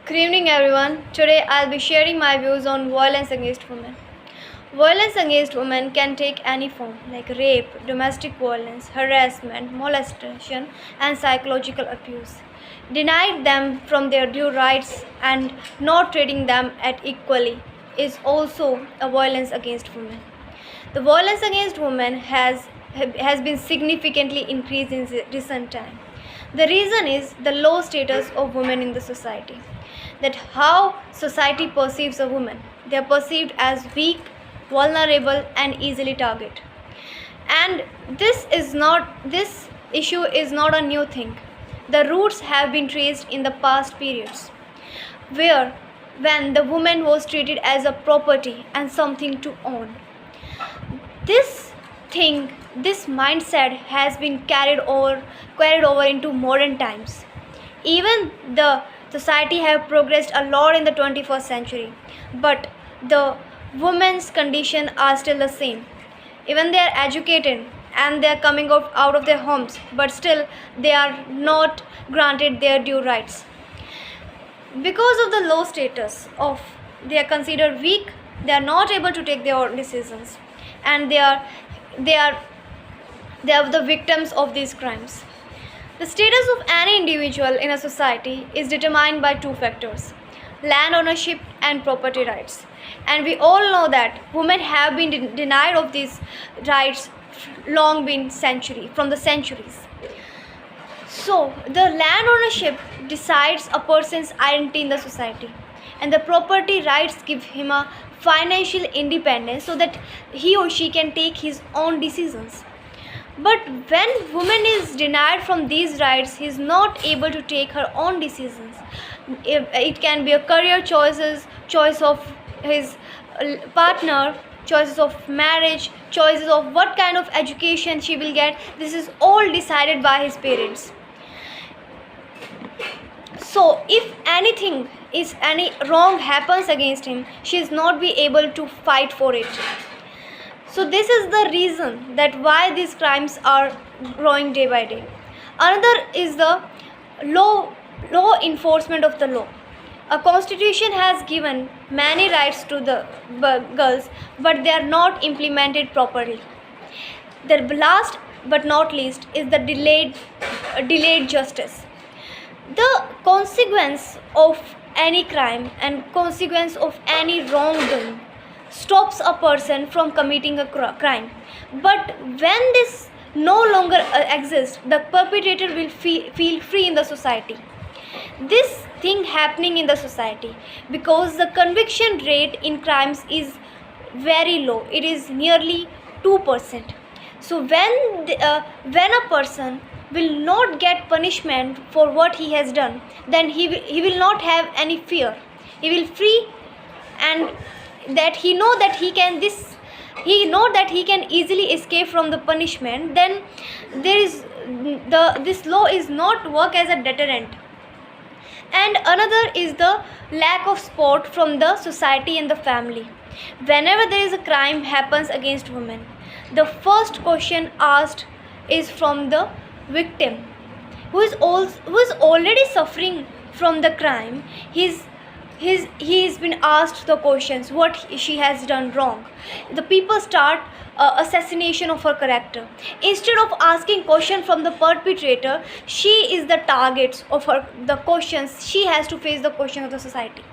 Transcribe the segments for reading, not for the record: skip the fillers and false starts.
Good evening, everyone. Today I'll be sharing my views on violence against women. Violence against women can take any form like rape, domestic violence, harassment, molestation, and psychological abuse. Denying them from their due rights and not treating them at equally is also a violence against women. The violence against women has been significantly increased in recent time. The reason is the low status of women in the society. That how society perceives a woman. They are perceived as weak, vulnerable, and easily targeted. And this issue is not a new thing. The roots have been traced in the past periods, where when the woman was treated as a property and something to own. This thing, this mindset has been carried over into modern times. Even the society have progressed a lot in the 21st century, but the women's condition are still the same. Even they are educated and they are coming out of their homes, but still they are not granted their due rights. Because of the low status of, they are considered weak, they are not able to take their own decisions, and they are the victims of these crimes. The status of any individual in a society is determined by two factors: land ownership and property rights. And we all know that women have been denied of these rights from the centuries. So, the land ownership decides a person's identity in the society, and the property rights give him a financial independence so that he or she can take his own decisions. But when woman is denied from these rights, he is not able to take her own decisions. It can be a career choices, choice of his partner, choices of marriage, choices of what kind of education she will get. This is all decided by his parents. So if any wrong happens against him, she is not be able to fight for it. So this is the reason that why these crimes are growing day by day. Another is the law enforcement of the law. A constitution has given many rights to the girls, but they are not implemented properly. The last but not least is the delayed justice. The consequence of any crime and consequence of any wrongdoing stops a person from committing a crime. But when this no longer exists, the perpetrator will feel free in the society. This thing happening in the society because the conviction rate in crimes is very low. It is nearly 2%. So when a person will not get punishment for what he has done, then he will not have any fear. He will free, and that he know that he can easily escape from the punishment. Then this law is not work as a deterrent. And another is the lack of support from the society and the family. Whenever there is a crime happens against women, the first question asked is from the victim, who is already suffering from the crime. He's been asked the questions what she has done wrong. The people start assassination of her character. Instead of asking question from the perpetrator, she is the target of the questions. She has to face the question of the society.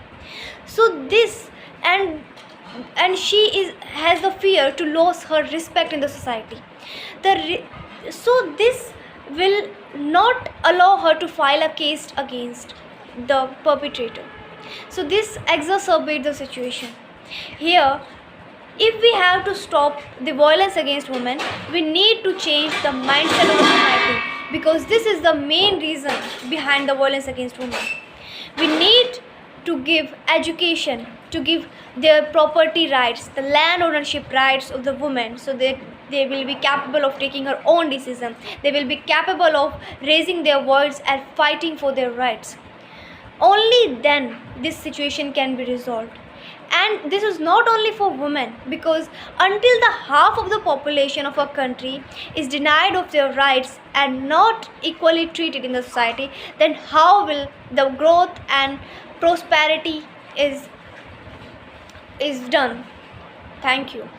So this and she has the fear to lose her respect in the society. So this will not allow her to file a case against the perpetrator. So this exacerbates the situation. Here, if we have to stop the violence against women, we need to change the mindset of the society, because this is the main reason behind the violence against women. We need to give education, to give their property rights, the land ownership rights of the women, so that they will be capable of taking her own decision. They will be capable of raising their voice and fighting for their rights. Only then this situation can be resolved. And this is not only for women, because until the half of the population of a country is denied of their rights and not equally treated in the society, then how will the growth and prosperity is done. Thank you.